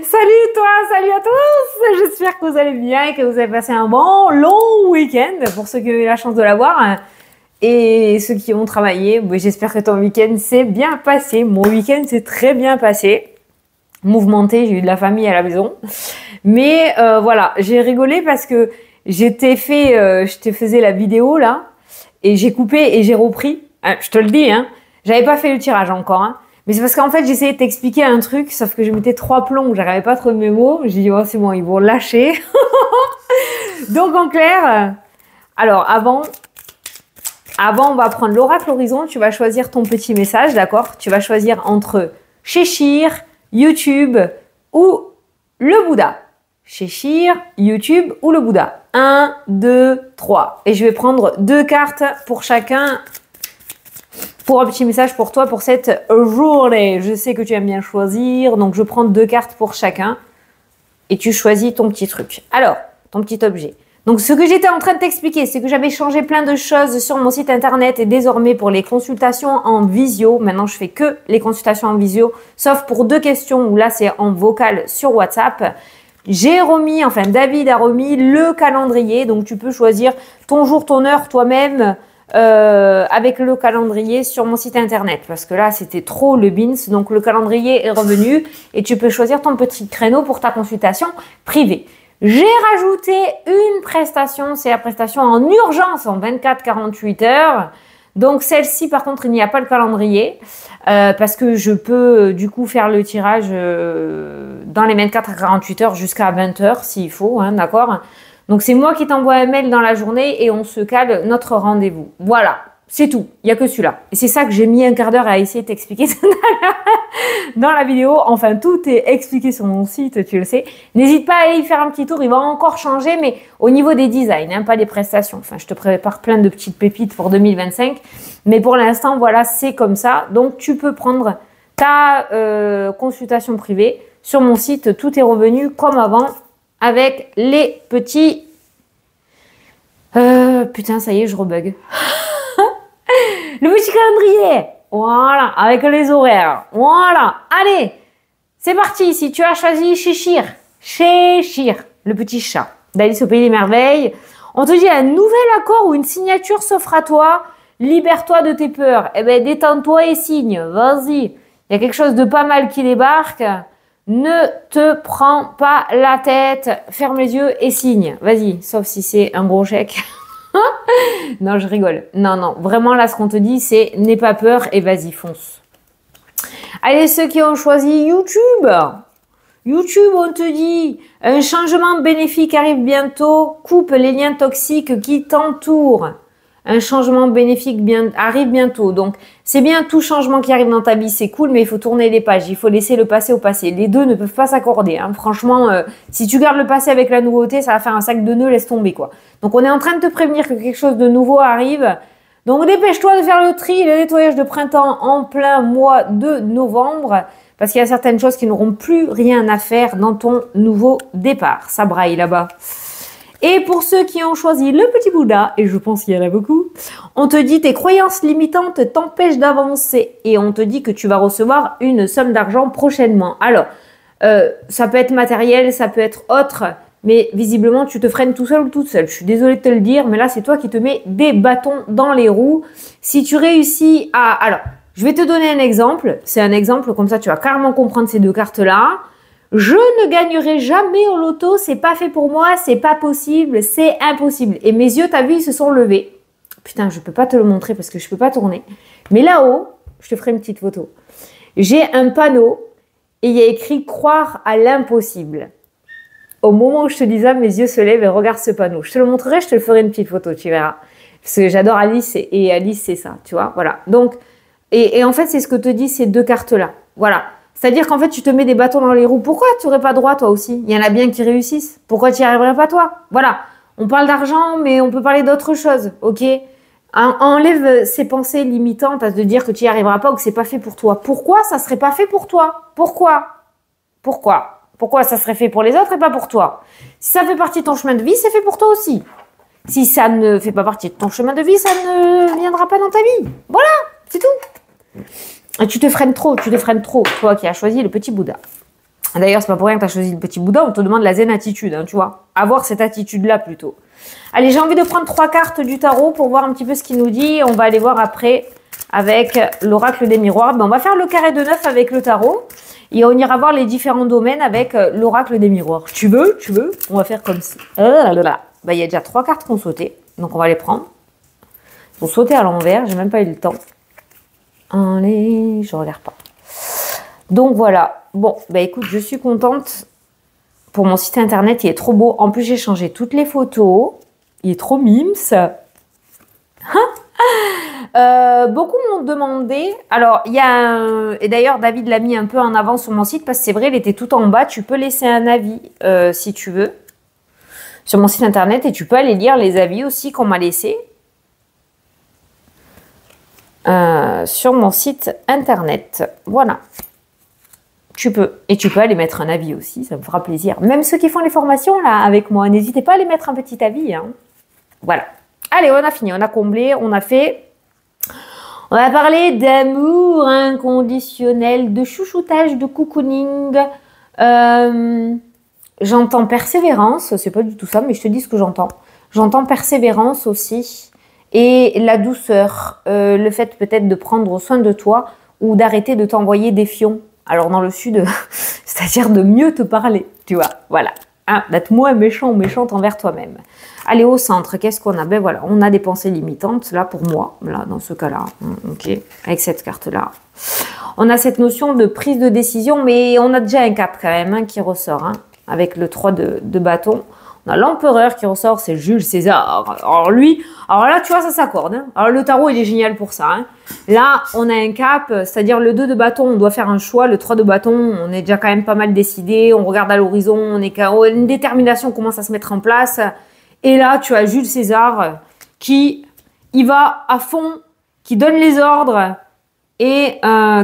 Salut toi, salut à tous. J'espère que vous allez bien et que vous avez passé un bon long week-end pour ceux qui ont eu la chance de l'avoir et ceux qui ont travaillé. J'espère que ton week-end s'est bien passé. Mon week-end s'est très bien passé. Mouvementé, j'ai eu de la famille à la maison. Mais voilà, j'ai rigolé parce que je te faisais la vidéo là et j'ai coupé et j'ai repris. Je te le dis, hein, j'avais pas fait le tirage encore, hein. Mais c'est parce qu'en fait, j'essayais de t'expliquer un truc, sauf que je mettais 3 plombs, j'arrivais pas à trouver mes mots. J'ai dit, oh, c'est bon, ils vont lâcher. Donc, en clair, alors, avant, on va prendre l'oracle horizon. Tu vas choisir ton petit message, d'accord? Tu vas choisir entre Cheshire, YouTube ou le Bouddha. Cheshire, YouTube ou le Bouddha. 1, 2, 3. Et je vais prendre 2 cartes pour chacun. Pour un petit message pour toi pour cette journée. Je sais que tu aimes bien choisir, donc je prends 2 cartes pour chacun et tu choisis ton petit truc. Alors, ton petit objet. Donc, ce que j'étais en train de t'expliquer, c'est que j'avais changé plein de choses sur mon site internet et désormais pour les consultations en visio, maintenant je fais que les consultations en visio, sauf pour 2 questions où là c'est en vocal sur WhatsApp. David a remis le calendrier, donc tu peux choisir ton jour, ton heure toi-même. Avec le calendrier sur mon site internet parce que là c'était trop le beans, donc le calendrier est revenu et tu peux choisir ton petit créneau pour ta consultation privée. J'ai rajouté une prestation, c'est la prestation en urgence en 24-48 heures. Donc celle-ci par contre il n'y a pas le calendrier parce que je peux du coup faire le tirage dans les 24 à 48 heures jusqu'à 20 heures s'il faut, hein, d'accord? Donc, c'est moi qui t'envoie un mail dans la journée et on se cale notre rendez-vous. Voilà, c'est tout. Il n'y a que celui-là. Et c'est ça que j'ai mis un quart d'heure à essayer de t'expliquer dans la vidéo. Enfin, tout est expliqué sur mon site, tu le sais. N'hésite pas à aller y faire un petit tour. Il va encore changer, mais au niveau des designs, hein, pas des prestations. Enfin, je te prépare plein de petites pépites pour 2025. Mais pour l'instant, voilà, c'est comme ça. Donc, tu peux prendre ta consultation privée sur mon site. Tout est revenu comme avant. Avec les petits... putain, ça y est, je rebug. Le petit calendrier. Voilà, avec les horaires. Voilà. Allez, c'est parti. Si tu as choisi Cheshire, le petit chat d'Alice au Pays des Merveilles, on te dit un nouvel accord ou une signature s'offre à toi. Libère-toi de tes peurs. Eh ben, détends-toi et signe. Vas-y. Il y a quelque chose de pas mal qui débarque. Ne te prends pas la tête, ferme les yeux et signe. Vas-y, sauf si c'est un gros chèque. Non, je rigole. Non, vraiment là, ce qu'on te dit, c'est n'aie pas peur et vas-y, fonce. Allez, ceux qui ont choisi YouTube. YouTube, on te dit, un changement bénéfique arrive bientôt, coupe les liens toxiques qui t'entourent. Un changement bénéfique arrive bientôt. Donc, c'est bien tout changement qui arrive dans ta vie, c'est cool, mais il faut tourner les pages. Il faut laisser le passé au passé. Les deux ne peuvent pas s'accorder, hein. Franchement, si tu gardes le passé avec la nouveauté, ça va faire un sac de nœuds, laisse tomber, quoi. Donc, on est en train de te prévenir que quelque chose de nouveau arrive. Donc, dépêche-toi de faire le tri, le nettoyage de printemps en plein mois de novembre, parce qu'il y a certaines choses qui n'auront plus rien à faire dans ton nouveau départ. Ça braille là-bas. Et pour ceux qui ont choisi le petit Bouddha, et je pense qu'il y en a beaucoup, on te dit tes croyances limitantes t'empêchent d'avancer et on te dit que tu vas recevoir une somme d'argent prochainement. Alors, ça peut être matériel, ça peut être autre, mais visiblement tu te freines tout seul ou toute seule. Je suis désolée de te le dire, mais là c'est toi qui te mets des bâtons dans les roues. Si tu réussis à... Alors, je vais te donner un exemple. C'est un exemple, comme ça tu vas carrément comprendre ces 2 cartes-là. Je ne gagnerai jamais au loto, c'est pas fait pour moi, c'est pas possible, c'est impossible. Et mes yeux, t'as vu, ils se sont levés. Putain, je peux pas te le montrer parce que je peux pas tourner. Mais là-haut, je te ferai une petite photo. J'ai un panneau et il y a écrit croire à l'impossible. Au moment où je te dis ça, mes yeux se lèvent et regarde ce panneau. Je te le montrerai, je te le ferai une petite photo, tu verras. Parce que j'adore Alice et Alice, c'est ça, tu vois, voilà. Donc, et en fait, c'est ce que te disent ces 2 cartes-là. Voilà. C'est-à-dire qu'en fait, tu te mets des bâtons dans les roues. Pourquoi tu n'aurais pas droit, toi aussi? Il y en a bien qui réussissent. Pourquoi tu n'y arriverais pas, toi? Voilà. On parle d'argent, mais on peut parler d'autre chose, ok? Enlève ces pensées limitantes à te dire que tu n'y arriveras pas ou que c'est pas fait pour toi. Pourquoi ça serait pas fait pour toi? Pourquoi ça serait fait pour les autres et pas pour toi? Si ça fait partie de ton chemin de vie, c'est fait pour toi aussi. Si ça ne fait pas partie de ton chemin de vie, ça ne viendra pas dans ta vie. Voilà, c'est tout. Et tu te freines trop, toi qui as choisi le petit Bouddha. D'ailleurs, c'est pas pour rien que tu as choisi le petit Bouddha, on te demande la zen attitude, hein, tu vois. Avoir cette attitude-là plutôt. Allez, j'ai envie de prendre 3 cartes du tarot pour voir un petit peu ce qu'il nous dit. On va aller voir après avec l'oracle des miroirs. Ben, on va faire le carré de 9 avec le tarot. Et on ira voir les différents domaines avec l'oracle des miroirs. Tu veux? On va faire comme ça. Ben, il y a déjà 3 cartes qui ont sauté. Donc, on va les prendre. Ils ont sauté à l'envers. J'ai même pas eu le temps. Allez, je regarde pas. Donc, voilà. Bon, bah écoute, je suis contente pour mon site internet, il est trop beau. En plus, j'ai changé toutes les photos. Il est trop mimes. Beaucoup m'ont demandé. Alors, il y a et d'ailleurs, David l'a mis un peu en avant sur mon site parce que c'est vrai, il était tout en bas. Tu peux laisser un avis si tu veux sur mon site internet et tu peux aller lire les avis aussi qu'on m'a laissés sur mon site internet. Voilà. Tu peux. Et tu peux aller mettre un avis aussi, ça me fera plaisir. Même ceux qui font les formations là avec moi, n'hésitez pas à aller mettre un petit avis. Hein. Voilà. Allez, on a fini, on a comblé, on a fait. On va parler d'amour inconditionnel, de chouchoutage, de cocooning. J'entends persévérance, c'est pas du tout ça, mais je te dis ce que j'entends. J'entends persévérance aussi. Et la douceur, le fait peut-être de prendre soin de toi ou d'arrêter de t'envoyer des fions. Alors dans le sud, c'est-à-dire de mieux te parler, tu vois, voilà. Hein, d'être moins méchant ou méchante envers toi-même. Allez, au centre, qu'est-ce qu'on a? Ben voilà, on a des pensées limitantes, là, pour moi, là, dans ce cas-là, ok, avec cette carte-là. On a cette notion de prise de décision, mais on a déjà un 4 quand même, hein, qui ressort, hein, avec le 3 de bâton. On a l'empereur qui ressort, c'est Jules César. Alors lui, alors là, tu vois, ça s'accorde. Hein. Alors le tarot, il est génial pour ça. Hein. Là, on a un cap, c'est-à-dire le 2 de bâton, on doit faire un choix. Le 3 de bâton, on est déjà quand même pas mal décidé. On regarde à l'horizon, une détermination commence à se mettre en place. Et là, tu as Jules César qui y va à fond, qui donne les ordres et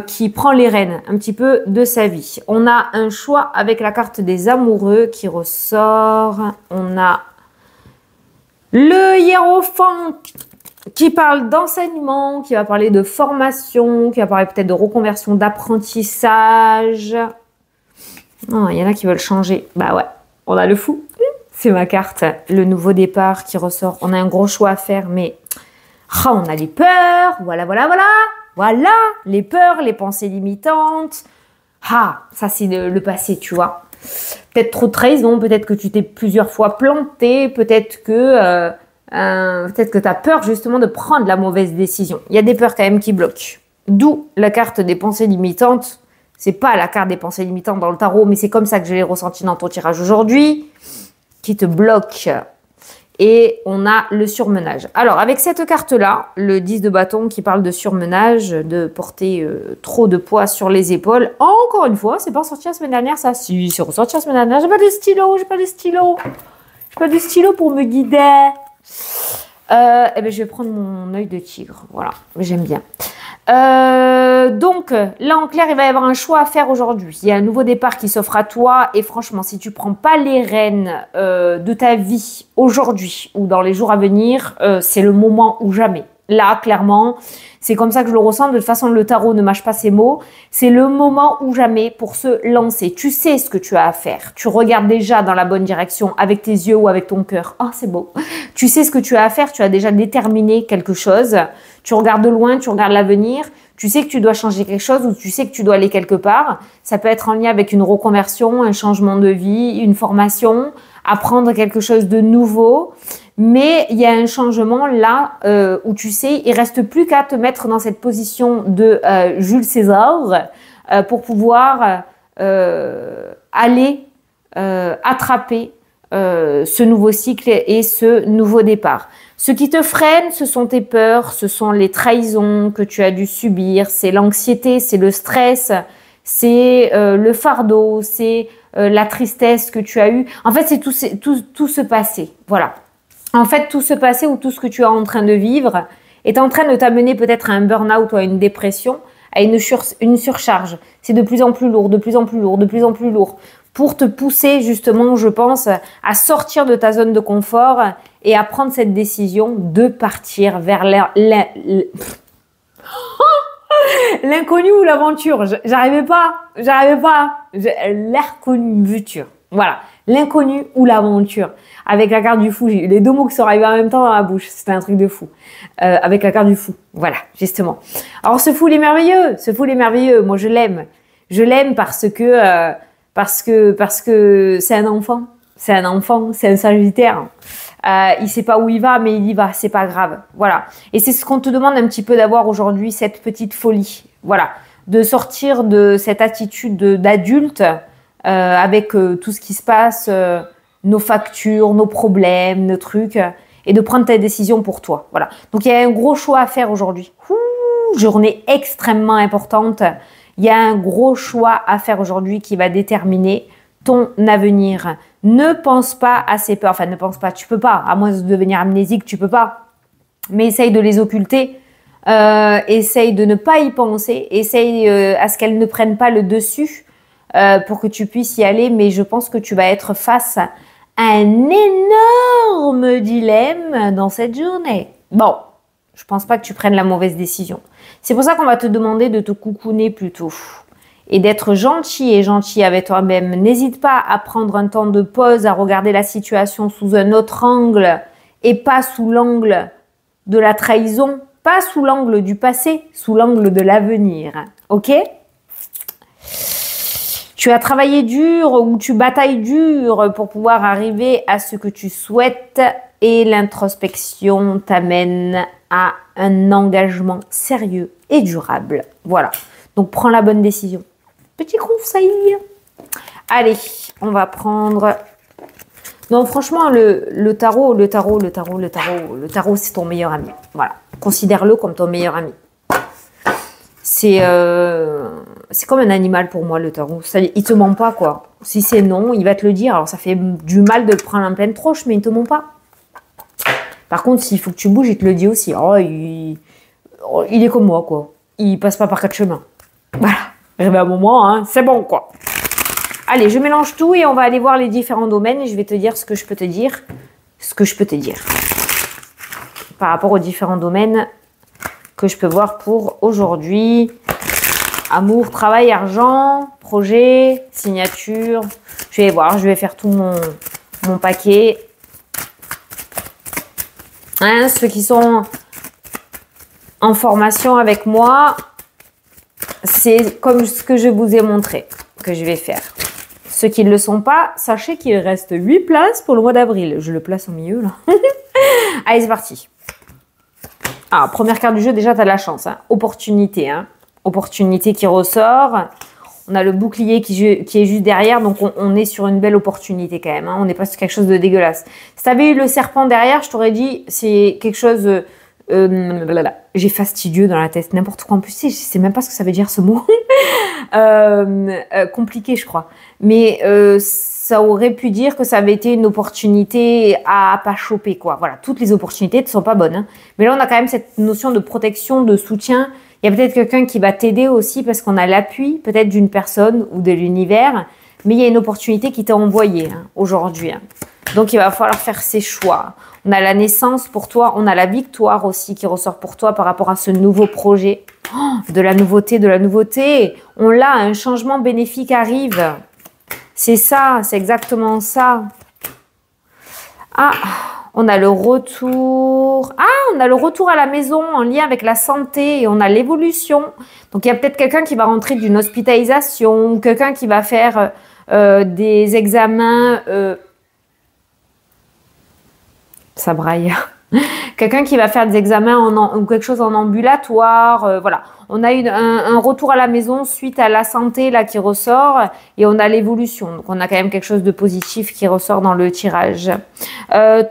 qui prend les rênes un petit peu de sa vie. On a un choix avec la carte des amoureux qui ressort. On a le hiérophant qui parle d'enseignement, qui va parler de formation, qui va parler peut-être de reconversion, d'apprentissage. Oh, il y en a qui veulent changer. Bah ouais, on a le fou. C'est ma carte, le nouveau départ qui ressort. On a un gros choix à faire, mais on a les peurs. Voilà. Voilà, les peurs, les pensées limitantes. Ah, ça c'est le passé, tu vois. Peut-être trop de trahison, peut-être que tu t'es plusieurs fois planté, peut-être que tu as peur justement de prendre la mauvaise décision. Il y a des peurs quand même qui bloquent. D'où la carte des pensées limitantes. C'est pas la carte des pensées limitantes dans le tarot, mais c'est comme ça que je l'ai ressenti dans ton tirage aujourd'hui, qui te bloque. Et on a le surmenage. Alors, avec cette carte-là, le 10 de bâton qui parle de surmenage, de porter trop de poids sur les épaules. Encore une fois, c'est pas ressorti la semaine dernière, ça. Si, c'est ressorti la semaine dernière. J'ai pas de stylo pour me guider. Eh ben, je vais prendre mon œil de tigre. Voilà, j'aime bien. Donc, là, en clair, il va y avoir un choix à faire aujourd'hui. Il y a un nouveau départ qui s'offre à toi. Et franchement, si tu prends pas les rênes de ta vie aujourd'hui ou dans les jours à venir, c'est le moment ou jamais. Là, clairement, c'est comme ça que je le ressens. De toute façon, le tarot ne mâche pas ses mots. C'est le moment ou jamais pour se lancer. Tu sais ce que tu as à faire. Tu regardes déjà dans la bonne direction avec tes yeux ou avec ton cœur. Ah, c'est beau. Tu sais ce que tu as à faire. Tu as déjà déterminé quelque chose. Tu regardes de loin, tu regardes l'avenir. Tu sais que tu dois changer quelque chose ou tu sais que tu dois aller quelque part. Ça peut être en lien avec une reconversion, un changement de vie, une formation, apprendre quelque chose de nouveau. Mais il y a un changement là où tu sais, il reste plus qu'à te mettre dans cette position de Jules César pour pouvoir aller attraper ce nouveau cycle et ce nouveau départ. Ce qui te freine, ce sont tes peurs, ce sont les trahisons que tu as dû subir, c'est l'anxiété, c'est le stress, c'est le fardeau, c'est la tristesse que tu as eue. En fait, c'est tout ce passé. Voilà. En fait, tout ce passé ou tout ce que tu es en train de vivre est en train de t'amener peut-être à un burn-out ou à une dépression, à une surcharge. C'est de plus en plus lourd, de plus en plus lourd, de plus en plus lourd. Pour te pousser justement, je pense, à sortir de ta zone de confort et à prendre cette décision de partir vers L'inconnu ou l'aventure. J'arrivais pas. L'inconnu. Voilà. L'inconnu ou l'aventure. Avec la carte du fou. J'ai eu les deux mots qui sont arrivés en même temps dans la bouche. C'était un truc de fou. Avec la carte du fou. Voilà, justement. Alors, ce fou, il est merveilleux. Ce fou, il est merveilleux. Moi, je l'aime. Je l'aime parce que c'est un enfant. C'est un enfant. C'est un sagittaire. Il sait pas où il va, mais il y va. C'est pas grave. Voilà. Et c'est ce qu'on te demande un petit peu d'avoir aujourd'hui, cette petite folie. Voilà. De sortir de cette attitude d'adulte, avec tout ce qui se passe, nos factures, nos problèmes, nos trucs, et de prendre ta décision pour toi. Voilà. Donc, il y a un gros choix à faire aujourd'hui. Journée extrêmement importante. Il y a un gros choix à faire aujourd'hui qui va déterminer ton avenir. Ne pense pas à ces peurs. Enfin, ne pense pas. Tu peux pas. À moins de devenir amnésique, tu peux pas. Mais essaye de les occulter. Essaye de ne pas y penser. Essaye à ce qu'elles ne prennent pas le dessus pour que tu puisses y aller. Mais je pense que tu vas être face à un énorme dilemme dans cette journée. Bon, je pense pas que tu prennes la mauvaise décision. C'est pour ça qu'on va te demander de te coucouner plutôt et d'être gentil et gentil avec toi-même. N'hésite pas à prendre un temps de pause, à regarder la situation sous un autre angle et pas sous l'angle de la trahison, pas sous l'angle du passé, sous l'angle de l'avenir. Ok ? Tu as travaillé dur ou tu batailles dur pour pouvoir arriver à ce que tu souhaites et l'introspection t'amène à un engagement sérieux et durable. Voilà. Donc, prends la bonne décision. Petit conseil. Allez, on va prendre... Non, franchement, le tarot, c'est ton meilleur ami. Voilà. Considère-le comme ton meilleur ami. C'est comme un animal pour moi, le tarot. Il te ment pas, quoi. Si c'est non, il va te le dire. Alors, ça fait du mal de le prendre en pleine tronche, mais il te ment pas. Par contre, s'il faut que tu bouges, il te le dit aussi. Oh, il est comme moi, quoi. Il passe pas par quatre chemins. Voilà. Arrivé à un moment, hein, c'est bon, quoi. Allez, je mélange tout et on va aller voir les différents domaines et je vais te dire ce que je peux te dire. Par rapport aux différents domaines que je peux voir pour aujourd'hui. Amour, travail, argent, projet, signature. Je vais voir, je vais faire tout mon paquet. Hein, ceux qui sont en formation avec moi, c'est comme ce que je vous ai montré que je vais faire. Ceux qui ne le sont pas, sachez qu'il reste 8 places pour le mois d'avril. Je le place au milieu, là. Allez, c'est parti. Ah, première carte du jeu, déjà, tu as de la chance. Hein. Opportunité. Hein. Opportunité qui ressort. On a le bouclier qui est juste derrière. Donc, on est sur une belle opportunité quand même. Hein. On n'est pas sur quelque chose de dégueulasse. Si tu avais eu le serpent derrière, je t'aurais dit c'est quelque chose... j'ai fastidieux dans la tête. N'importe quoi. En plus, je sais même pas ce que ça veut dire ce mot. Compliqué, je crois. Mais ça aurait pu dire que ça avait été une opportunité à pas choper, quoi. Voilà, toutes les opportunités ne sont pas bonnes. Hein. Mais là, on a quand même cette notion de protection, de soutien. Il y a peut-être quelqu'un qui va t'aider aussi parce qu'on a l'appui, peut-être d'une personne ou de l'univers. Mais il y a une opportunité qui t'a envoyée hein, aujourd'hui. Hein. Donc, il va falloir faire ses choix. On a la naissance pour toi. On a la victoire aussi qui ressort pour toi par rapport à ce nouveau projet. Oh, de la nouveauté. On l'a, un changement bénéfique arrive. C'est ça, c'est exactement ça. Ah, on a le retour. Ah, on a le retour à la maison en lien avec la santé et on a l'évolution. Donc, il y a peut-être quelqu'un qui va rentrer d'une hospitalisation ou quelqu'un qui va faire des examens... ça braille. Quelqu'un qui va faire des examens ou quelque chose en ambulatoire. Voilà. On a eu un retour à la maison suite à la santé là qui ressort et on a l'évolution. Donc, on a quand même quelque chose de positif qui ressort dans le tirage.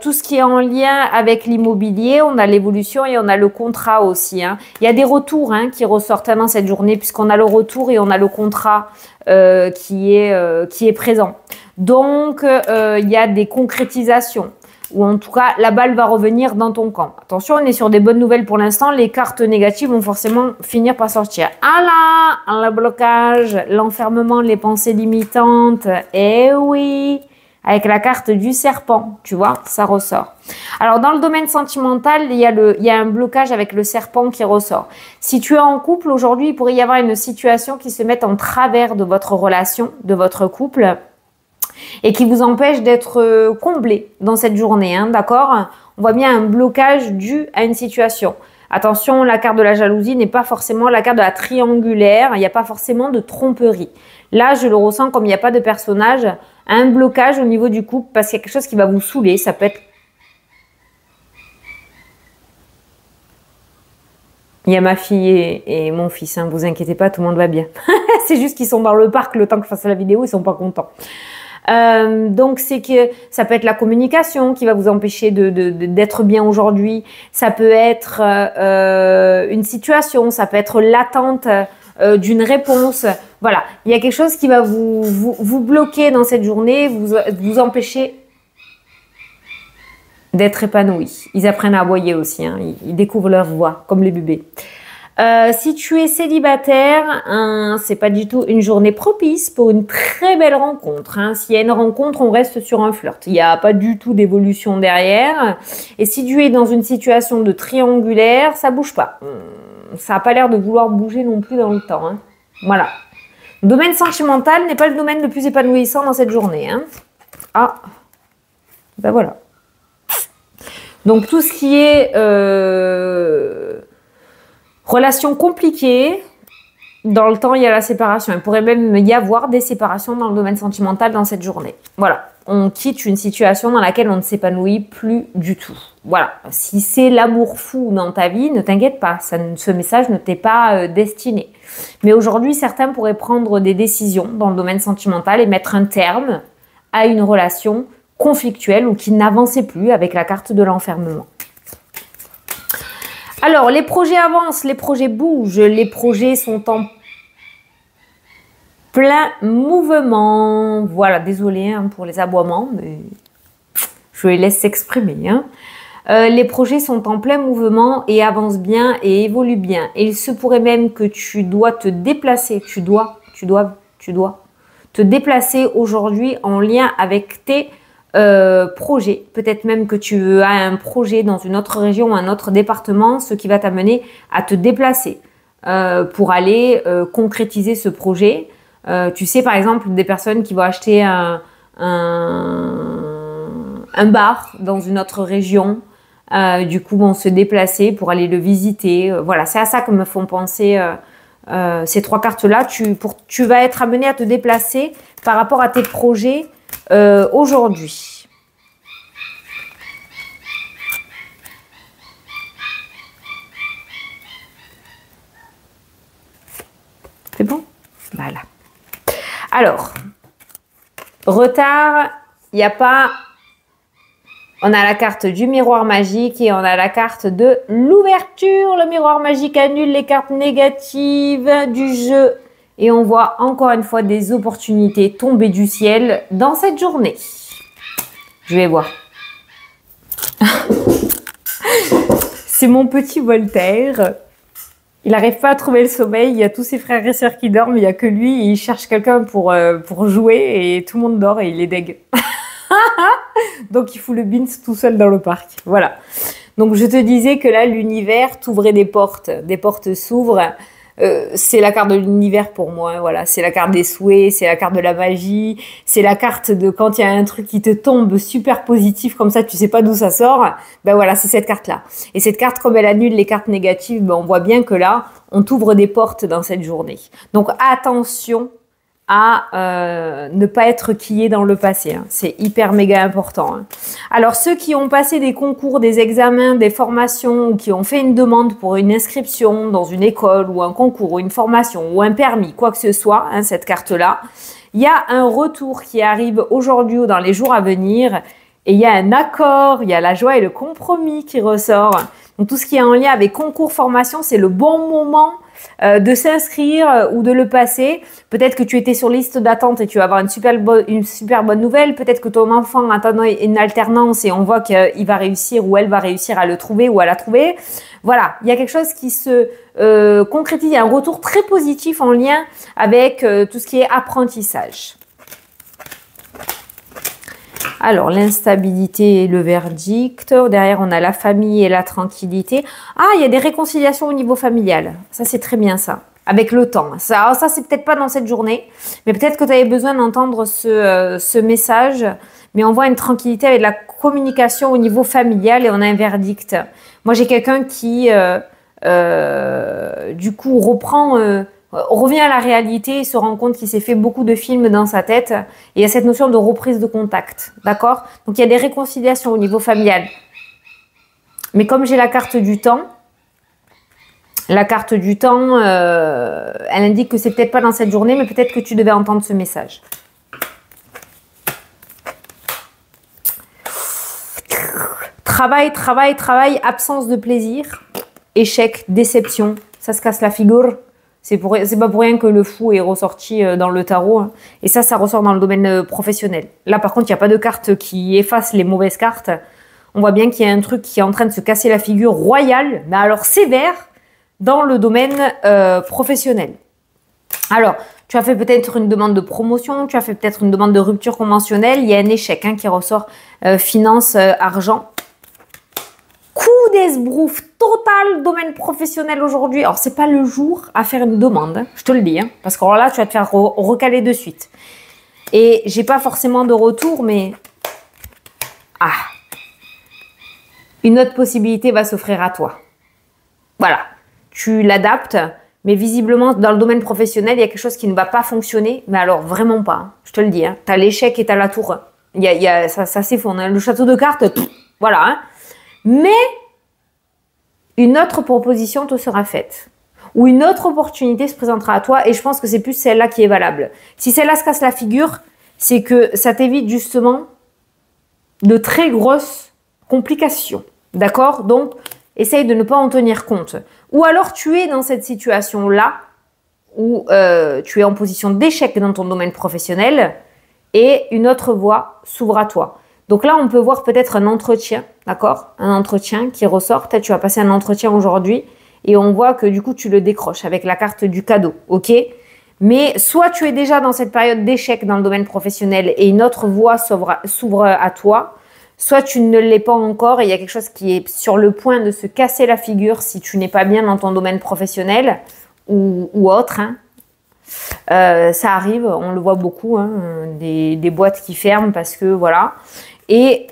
Tout ce qui est en lien avec l'immobilier, on a l'évolution et on a le contrat aussi. Hein. Il y a des retours hein, qui ressortent dans cette journée puisqu'on a le retour et on a le contrat qui est présent. Donc, il y a des concrétisations. Ou en tout cas, la balle va revenir dans ton camp. Attention, on est sur des bonnes nouvelles pour l'instant. Les cartes négatives vont forcément finir par sortir. Ah là, le blocage, l'enfermement, les pensées limitantes. Eh oui. avec la carte du serpent, tu vois, ça ressort. Alors, dans le domaine sentimental, il y a un blocage avec le serpent qui ressort. Si tu es en couple, aujourd'hui, il pourrait y avoir une situation qui se mette en travers de votre relation, de votre couple, et qui vous empêche d'être comblé dans cette journée, hein, d'accord? On voit bien un blocage dû à une situation. Attention, la carte de la jalousie n'est pas forcément la carte de la triangulaire, il n'y a pas forcément de tromperie. Là, je le ressens comme il n'y a pas de personnage, un blocage au niveau du couple parce qu'il y a quelque chose qui va vous saouler. Ça peut être... Il y a ma fille et mon fils, hein, vous inquiétez pas, tout le monde va bien. C'est juste qu'ils sont dans le parc le temps que je fasse la vidéo, ils sont pas contents. Donc c'est que ça peut être la communication qui va vous empêcher d'être bien aujourd'hui. Ça peut être une situation, ça peut être l'attente d'une réponse. Voilà, il y a quelque chose qui va vous bloquer dans cette journée, vous empêcher d'être épanoui. Ils apprennent à aboyer aussi, hein. Ils découvrent leur voix, comme les bébés. Si tu es célibataire, hein, c'est pas du tout une journée propice pour une très belle rencontre. Hein. S'il y a une rencontre, on reste sur un flirt. Il n'y a pas du tout d'évolution derrière. Et si tu es dans une situation de triangulaire, ça bouge pas. Ça n'a pas l'air de vouloir bouger non plus dans le temps. Hein. Voilà. Le domaine sentimental n'est pas le domaine le plus épanouissant dans cette journée. Hein. Ah, ben voilà. Donc tout ce qui est relation compliquée, dans le temps il y a la séparation. Il pourrait même y avoir des séparations dans le domaine sentimental dans cette journée. Voilà, on quitte une situation dans laquelle on ne s'épanouit plus du tout. Voilà, si c'est l'amour fou dans ta vie, ne t'inquiète pas, ce message ne t'est pas destiné. Mais aujourd'hui, certains pourraient prendre des décisions dans le domaine sentimental et mettre un terme à une relation conflictuelle ou qui n'avançait plus avec la carte de l'enfermement. Alors, les projets avancent, les projets bougent, les projets sont en plein mouvement. Voilà, désolé hein, pour les aboiements, mais je les laisse s'exprimer. Hein. Les projets sont en plein mouvement et avancent bien et évoluent bien. Et il se pourrait même que tu dois te déplacer, tu dois te déplacer aujourd'hui en lien avec tes projet. Peut-être même que tu as un projet dans une autre région ou un autre département, ce qui va t'amener à te déplacer pour aller concrétiser ce projet. Tu sais, par exemple, des personnes qui vont acheter un bar dans une autre région, du coup vont se déplacer pour aller le visiter. Voilà, c'est à ça que me font penser ces trois cartes-là. Tu vas être amené à te déplacer par rapport à tes projets aujourd'hui. C'est bon? Voilà. Alors, retard, il n'y a pas... On a la carte du miroir magique et on a la carte de l'ouverture. Le miroir magique annule les cartes négatives du jeu. Et on voit encore une fois des opportunités tomber du ciel dans cette journée. Je vais voir. C'est mon petit Voltaire. Il n'arrive pas à trouver le sommeil. Il y a tous ses frères et sœurs qui dorment. Il n'y a que lui. Et il cherche quelqu'un pour jouer. Et tout le monde dort et il est deg. Donc il fout le beans tout seul dans le parc. Voilà. Donc je te disais que là, l'univers t'ouvrait des portes. Des portes s'ouvrent. C'est la carte de l'univers pour moi, voilà, c'est la carte des souhaits, c'est la carte de la magie, c'est la carte de quand il y a un truc qui te tombe super positif comme ça, tu sais pas d'où ça sort, ben voilà, c'est cette carte-là. Et cette carte, comme elle annule les cartes négatives, ben on voit bien que là, on t'ouvre des portes dans cette journée. Donc attention à ne pas être quillé dans le passé. Hein. C'est hyper méga important. Hein. Alors, ceux qui ont passé des concours, des examens, des formations, ou qui ont fait une demande pour une inscription dans une école, ou un concours, ou une formation, ou un permis, quoi que ce soit, hein, cette carte-là, il y a un retour qui arrive aujourd'hui ou dans les jours à venir, et il y a un accord, il y a la joie et le compromis qui ressort. Donc, tout ce qui est en lien avec concours, formation, c'est le bon moment de s'inscrire ou de le passer. Peut-être que tu étais sur liste d'attente et tu vas avoir une super bonne nouvelle. Peut-être que ton enfant attend une alternance et on voit qu'il va réussir ou elle va réussir à le trouver ou à la trouver. Voilà, il y a quelque chose qui se concrétise. Il y a un retour très positif en lien avec tout ce qui est apprentissage. Alors, l'instabilité et le verdict. Derrière, on a la famille et la tranquillité. Ah, il y a des réconciliations au niveau familial. Ça, c'est très bien ça. Avec le temps. Ça c'est peut-être pas dans cette journée. Mais peut-être que tu avais besoin d'entendre ce message. Mais on voit une tranquillité avec de la communication au niveau familial et on a un verdict. Moi, j'ai quelqu'un qui, du coup, revient à la réalité et se rend compte qu'il s'est fait beaucoup de films dans sa tête. Et il y a cette notion de reprise de contact. D'accord? Donc, il y a des réconciliations au niveau familial. Mais comme j'ai la carte du temps, elle indique que c'est peut-être pas dans cette journée, mais peut-être que tu devais entendre ce message. Travail, absence de plaisir, échec, déception, ça se casse la figure. C'est pas pour rien que le fou est ressorti dans le tarot. Hein. Et ça ressort dans le domaine professionnel. Là, par contre, il n'y a pas de carte qui efface les mauvaises cartes. On voit bien qu'il y a un truc qui est en train de se casser la figure royale, mais alors sévère, dans le domaine professionnel. Alors, tu as fait peut-être une demande de promotion, tu as fait peut-être une demande de rupture conventionnelle. Il y a un échec qui ressort finance, argent. Coup d'esbrouf total domaine professionnel aujourd'hui. Alors, c'est pas le jour à faire une demande, hein, je te le dis. Hein, parce que là, tu vas te faire recaler de suite. Et j'ai pas forcément de retour, mais... Ah, une autre possibilité va s'offrir à toi. Voilà, tu l'adaptes, mais visiblement, dans le domaine professionnel, il y a quelque chose qui ne va pas fonctionner, mais alors vraiment pas, hein, je te le dis. Hein, tu as l'échec et tu as la tour. Ça s'effondre. Hein, le château de cartes, voilà. Hein. Mais une autre proposition te sera faite. Ou une autre opportunité se présentera à toi et je pense que c'est plus celle-là qui est valable. Si celle-là se casse la figure, c'est que ça t'évite justement de très grosses complications. D'accord? Donc, essaye de ne pas en tenir compte. Ou alors, tu es dans cette situation-là où tu es en position d'échec dans ton domaine professionnel et une autre voie s'ouvre à toi. Donc là, on peut voir peut-être un entretien, d'accord? Un entretien qui ressort. Peut-être tu vas passer un entretien aujourd'hui et on voit que du coup, tu le décroches avec la carte du cadeau, ok? Mais soit tu es déjà dans cette période d'échec dans le domaine professionnel et une autre voie s'ouvre à toi, soit tu ne l'es pas encore et il y a quelque chose qui est sur le point de se casser la figure si tu n'es pas bien dans ton domaine professionnel ou autre, hein. Ça arrive, on le voit beaucoup, hein, des boîtes qui ferment parce que voilà. Et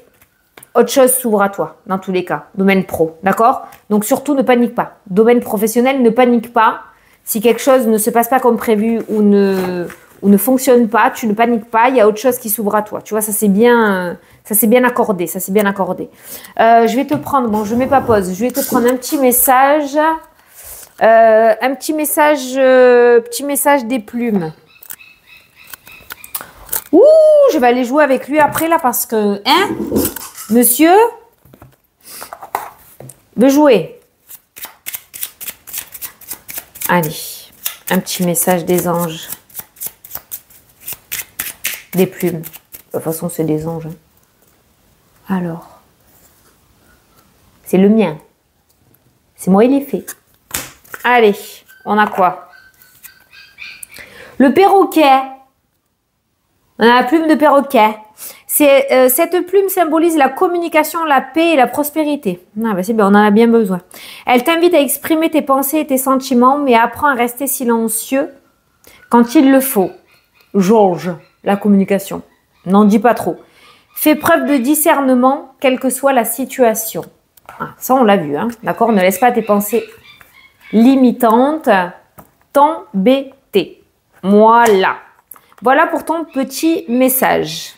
autre chose s'ouvre à toi, dans tous les cas, domaine pro, d'accord? Donc surtout, ne panique pas. Domaine professionnel, ne panique pas. Si quelque chose ne se passe pas comme prévu ou ne fonctionne pas, tu ne paniques pas, il y a autre chose qui s'ouvre à toi. Tu vois, ça c'est bien accordé, ça c'est bien accordé. Je vais te prendre, bon, je mets pas pause, je vais te prendre un petit message. Petit message des plumes. Ouh, je vais aller jouer avec lui après là parce que, hein, monsieur veut jouer. Allez, un petit message des anges. Des plumes. De toute façon, c'est des anges. Hein. Alors, c'est le mien. C'est moi, il est fait. Allez, on a quoi? Le perroquet. On a la plume de perroquet. Cette plume symbolise la communication, la paix et la prospérité. Ah ben c'est bien, on en a bien besoin. Elle t'invite à exprimer tes pensées et tes sentiments, mais apprends à rester silencieux quand il le faut. Jauge la communication. N'en dis pas trop. Fais preuve de discernement, quelle que soit la situation. Ah, ça, on l'a vu, hein. D'accord? Ne laisse pas tes pensées limitantes t'embêter. Voilà. Voilà pour ton petit message.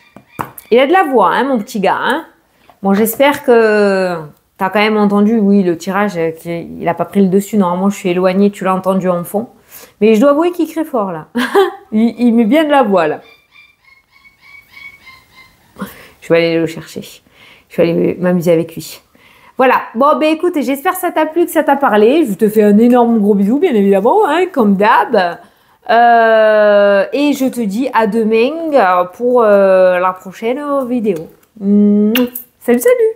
Il a de la voix, hein, mon petit gars. Hein. Bon, j'espère que tu as quand même entendu, oui, le tirage, il n'a pas pris le dessus. Normalement, je suis éloignée, tu l'as entendu en fond. Mais je dois avouer qu'il crie fort, là. il met bien de la voix, là. Je vais aller le chercher. Je vais aller m'amuser avec lui. Voilà. Bon, ben écoute, j'espère que ça t'a plu, que ça t'a parlé. Je te fais un énorme gros bisou, bien évidemment, hein, comme d'hab. Et je te dis à demain pour la prochaine vidéo. Salut, salut!